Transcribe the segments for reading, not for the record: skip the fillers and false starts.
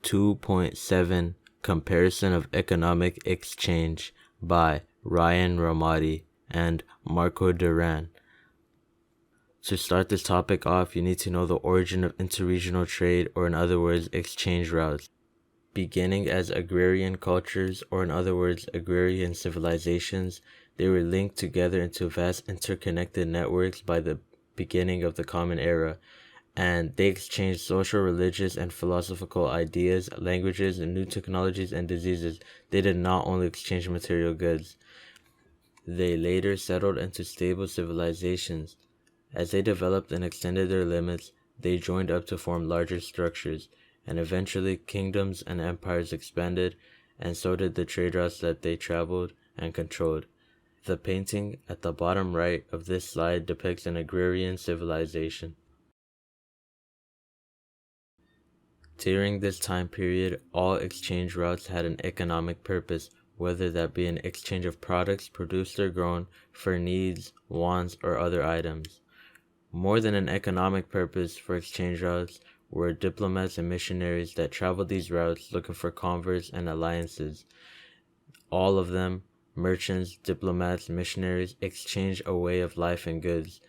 2.7 Comparison of Economic Exchange by Ryan Ramadi and Marco Duran. To start this topic off, you need to know the origin of interregional trade, or in other words, exchange routes. Beginning as agrarian cultures, or in other words, agrarian civilizations, they were linked together into vast interconnected networks by the beginning of the Common Era, and they exchanged social, religious, and philosophical ideas, languages, and new technologies and diseases. They did not only exchange material goods. They later settled into stable civilizations. As they developed and extended their limits, they joined up to form larger structures, and eventually kingdoms and empires expanded, and so did the trade routes that they traveled and controlled. The painting at the bottom right of this slide depicts an agrarian civilization. During this time period, all exchange routes had an economic purpose, whether that be an exchange of products produced or grown for needs, wants, or other items. More than an economic purpose for exchange routes were diplomats and missionaries that traveled these routes looking for converts and alliances. All of them, merchants, diplomats, missionaries, exchange a way of life and goods.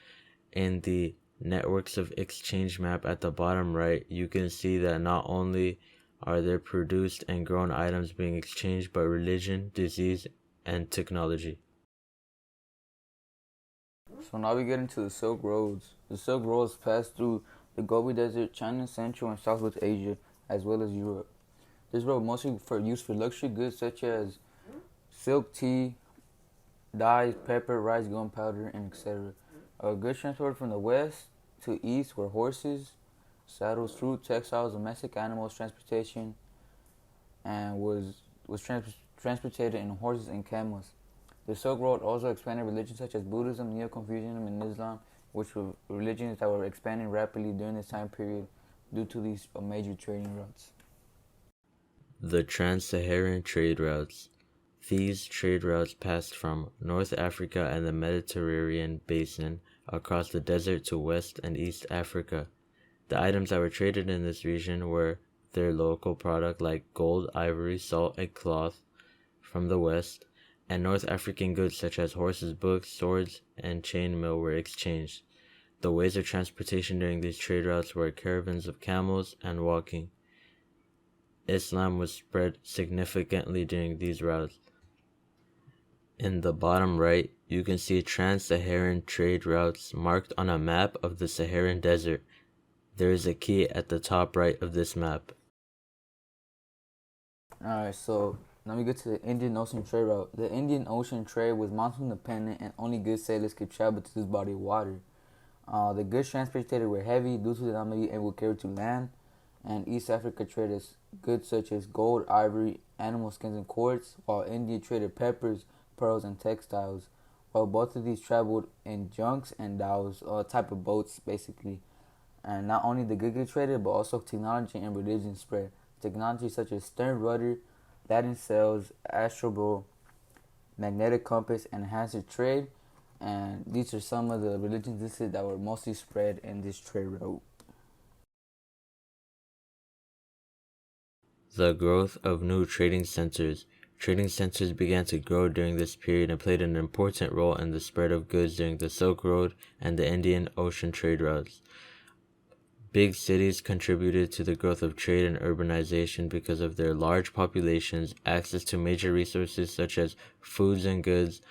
In the networks of exchange map at the bottom right, you can see that not only are there produced and grown items being exchanged, but religion, disease, and technology. So now we get into the Silk Roads. The Silk Roads pass through the Gobi Desert, China, Central and Southwest Asia, as well as Europe. This road mostly used for luxury goods such as silk, tea, dyes, pepper, rice, gunpowder, and etc. Goods transported from the west to east were horses, saddles, fruit, textiles, domestic animals, transportation, and was transported in horses and camels. The Silk Road also expanded religions such as Buddhism, Neo-Confucianism, and Islam, which were religions that were expanding rapidly during this time period due to these major trading routes. The Trans-Saharan trade routes. These trade routes passed from North Africa and the Mediterranean basin across the desert to West and East Africa. The items that were traded in this region were their local product like gold, ivory, salt, and cloth from the West, and North African goods such as horses, books, swords, and chainmail were exchanged. The ways of transportation during these trade routes were caravans of camels and walking. Islam was spread significantly during these routes. In the bottom right, you can see Trans-Saharan trade routes marked on a map of the Saharan Desert. There is a key at the top right of this map. Alright, so now we get to the Indian Ocean trade route. The Indian Ocean trade was monsoon dependent, and only good sailors could travel to this body of water. The goods transported were heavy due to the not being able to carry to land, and East Africa traded goods such as gold, ivory, animal skins, and quartz, while India traded peppers, pearls, and textiles. While both of these traveled in junks and dhows, type of boats basically. And not only the good get traded, but also technology and religion spread. Technology such as stern rudder, Latin sails, astral magnetic compass, and enhanced trade. And these are some of the religions listed that were mostly spread in this trade route. The growth of new trading centers. Trading centers began to grow during this period and played an important role in the spread of goods during the Silk Road and the Indian Ocean trade routes. Big cities contributed to the growth of trade and urbanization because of their large populations, access to major resources such as foods and goods,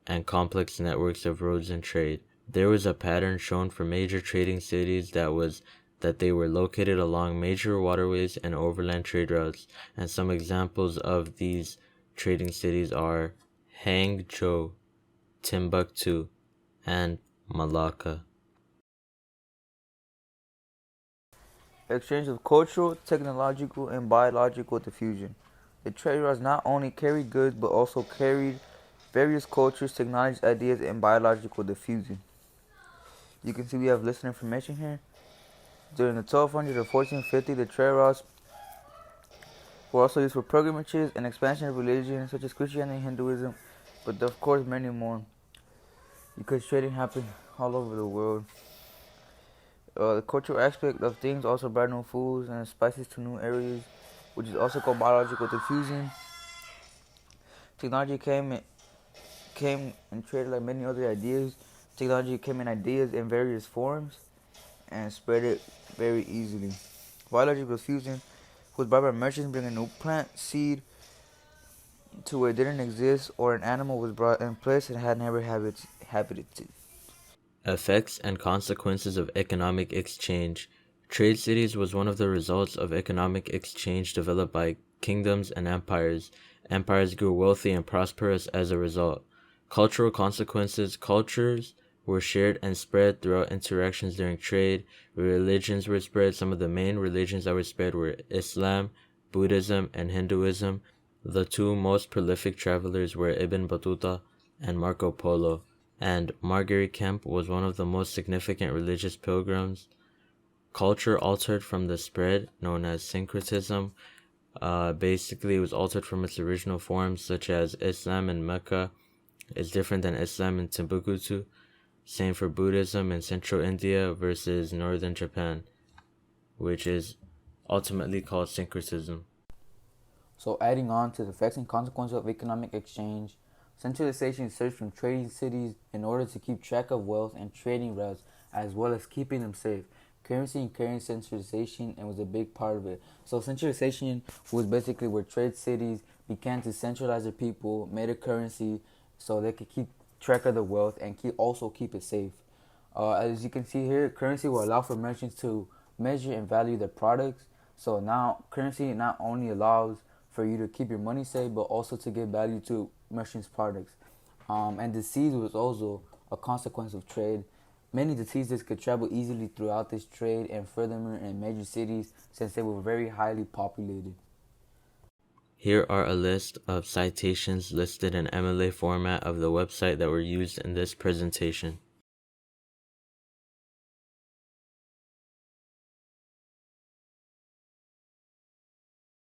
and complex networks of roads and trade. There was a pattern shown for major trading cities that they were located along major waterways and overland trade routes, and some examples of these trading cities are Hangzhou, Timbuktu, and Malacca. Exchange of cultural, technological, and biological diffusion. The trade routes not only carried goods but also carried various cultures, technologies, ideas, and biological diffusion. You can see we have listener information here. During the 1200 to 1450, the trade routes were also used for pilgrimages and expansion of religions such as Christianity and Hinduism, but of course many more, because trading happened all over the world. The cultural aspect of things also brought new foods and spices to new areas. which is also called biological diffusion. Technology came and traded like many other ideas. Technology came in ideas in various forms and spread it very easily. Biological fusion was brought by merchants bringing a new plant seed to where it didn't exist, or an animal was brought in place and had never habited. Effects and consequences of economic exchange. Trade cities was one of the results of economic exchange developed by kingdoms and empires. Empires grew wealthy and prosperous as a result. Cultural consequences. Cultures were shared and spread throughout interactions during trade. Religions were spread. Some of the main religions that were spread were Islam, Buddhism, and Hinduism. The two most prolific travelers were Ibn Battuta and Marco Polo, and Marguerite Kemp was one of the most significant religious pilgrims. Culture altered from the spread, known as syncretism. Basically, it was altered from its original forms, such as Islam in Mecca is different than Islam in Timbuktu. Same for Buddhism in Central India versus Northern Japan, which is ultimately called syncretism. So, adding on to the effects and consequences of economic exchange, centralization surged from trading cities in order to keep track of wealth and trading routes, as well as keeping them safe. Currency and currency centralization and was a big part of it. So, centralization was basically where trade cities began to centralize their people, made a currency so they could keep track of the wealth and also keep it safe. As you can see here, currency will allow for merchants to measure and value their products. So now currency not only allows for you to keep your money safe, but also to give value to merchants' products. And disease was also a consequence of trade. Many diseases could travel easily throughout this trade, and furthermore in major cities since they were very highly populated. Here are a list of citations listed in MLA format of the website that were used in this presentation.